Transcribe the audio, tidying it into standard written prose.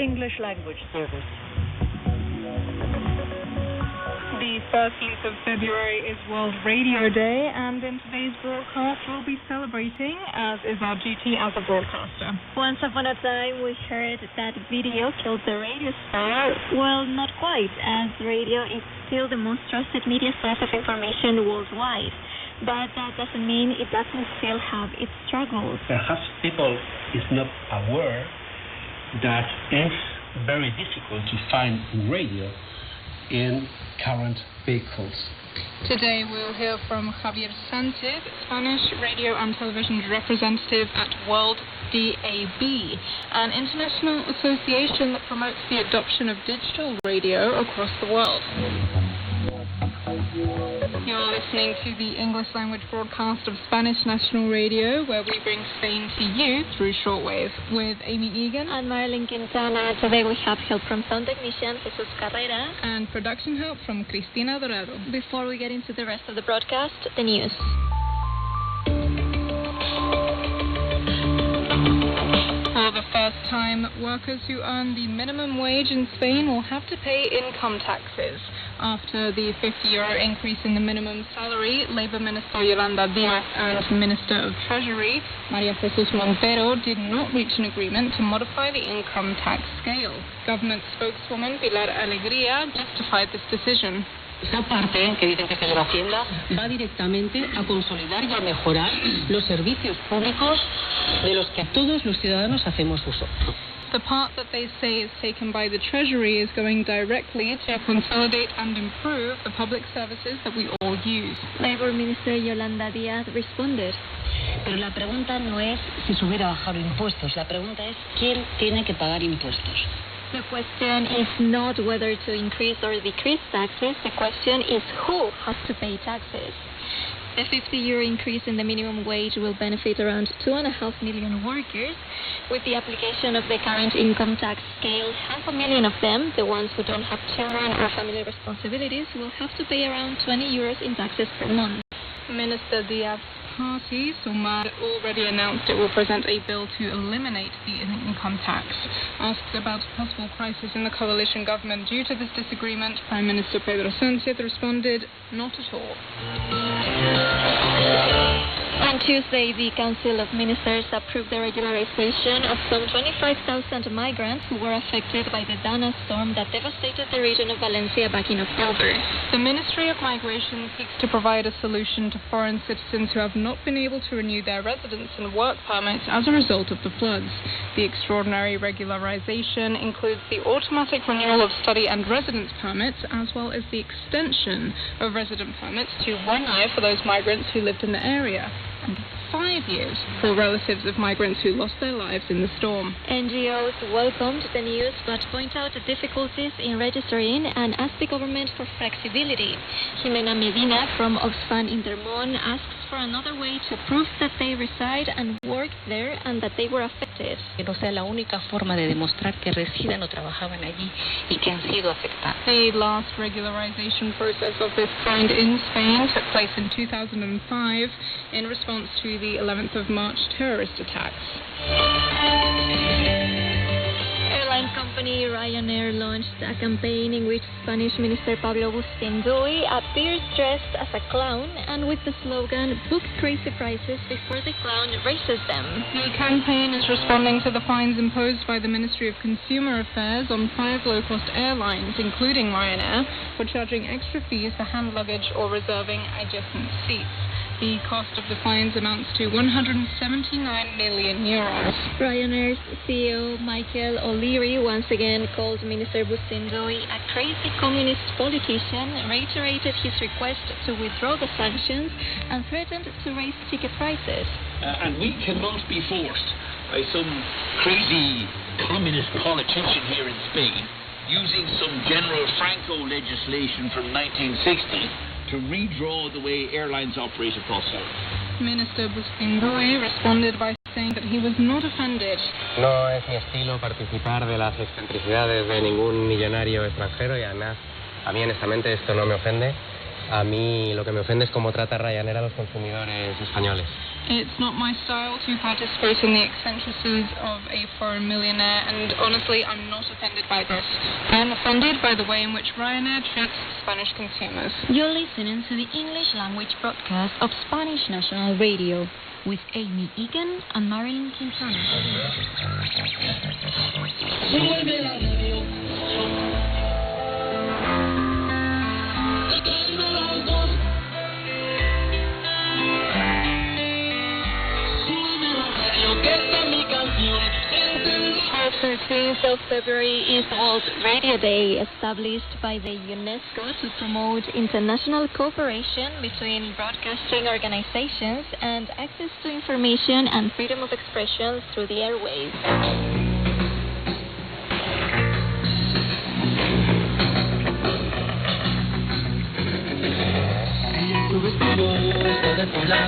English language service. The 13th of February is World Radio Day, and in today's broadcast we'll be celebrating, as is our duty as a broadcaster. Once upon a time we heard that video killed the radio star. Well, not quite, as radio is still the most trusted media source of information worldwide. But that doesn't mean it doesn't still have its struggles. Perhaps people is not aware that it's very difficult to find radio in current vehicles. Today we'll hear from Javier Sanchez, Spanish radio and television representative at World DAB, an international association that promotes the adoption of digital radio across the world. You're listening to the English language broadcast of Spanish National Radio, where we bring Spain to you through Shortwave, with Amy Egan and Marilyn Quintana. Today we have help from sound technician Jesus Carrera and production help from Cristina Dorado. Before we get into the rest of the broadcast, the news. For the first time, workers who earn the minimum wage in Spain will have to pay income taxes. After the €50 increase in the minimum salary, Labour Minister Yolanda Díaz and Minister of Treasury María Jesús Montero did not reach an agreement to modify the income tax scale. Government spokeswoman Pilar Alegría justified this decision. Esa parte que dicen que es la Hacienda va directamente a consolidar y a mejorar los servicios públicos de los que todos los ciudadanos hacemos uso. The part that they say is taken by the Treasury is going directly to consolidate and improve the public services that we all use. Labour Minister Yolanda Díaz responded. Pero la pregunta no es si se hubiera bajado impuestos, la pregunta es quién tiene que pagar impuestos. The question is not whether to increase or decrease taxes, the question is who has to pay taxes. The €50 increase in the minimum wage will benefit around 2.5 million workers. With the application of the current income tax scale, 500,000 of them, the ones who don't have children or family responsibilities, will have to pay around €20 in taxes per month. Minister Díaz's party, Sumar, already announced it will present a bill to eliminate the income tax. Asked about a possible crisis in the coalition government due to this disagreement, Prime Minister Pedro Sánchez responded, not at all. On Tuesday, the Council of Ministers approved the regularization of some 25,000 migrants who were affected by the Dana storm that devastated the region of Valencia back in October. The Ministry of Migration seeks to provide a solution to foreign citizens who have not been able to renew their residence and work permits as a result of the floods. The extraordinary regularization includes the automatic renewal of study and residence permits, as well as the extension of resident permits to 1 year for those migrants who lived in the area, and 5 years for relatives of migrants who lost their lives in the storm. NGOs welcomed the news but point out the difficulties in registering and ask the government for flexibility. Jimena Medina from Oxfam Intermon asks for another way to prove that they reside and work there and that they were affected. Que no sea la única forma de demostrar que residen o trabajaban allí y que han sido afectados. The last regularization process of this kind in Spain took place in 2005 in response to the 11th of March terrorist attacks. Airline company Ryanair launched a campaign in which Spanish Minister Pablo Bustinduy appears dressed as a clown and with the slogan, "Book crazy prices before the clown raises them." The campaign is responding to the fines imposed by the Ministry of Consumer Affairs on 5 low-cost airlines, including Ryanair, for charging extra fees for hand luggage or reserving adjacent seats. The cost of the fines amounts to €179 million. Ryanair's CEO Michael O'Leary once again called Minister Bustinduy a crazy communist politician, reiterated his request to withdraw the sanctions, and threatened to raise ticket prices. And we cannot be forced by some crazy communist politician here in Spain using some General Franco legislation from 1960 to redraw the way airlines operate across Europe. Minister Bustinduy responded by saying that he was not offended. No es mi estilo participar de las excentricidades de ningún millonario extranjero y además a mí honestamente esto no me ofende. A mí lo que me ofende es cómo trata Ryanair a los consumidores españoles. It's not my style to participate in the eccentricities of a foreign millionaire, and honestly, I'm not offended by this. I am offended by the way in which Ryanair treats Spanish consumers. You're listening to the English language broadcast of Spanish National Radio with Amy Egan and Marilyn Quintana. The 13th of February is World Radio Day, established by the UNESCO to promote international cooperation between broadcasting organizations and access to information and freedom of expression through the airwaves.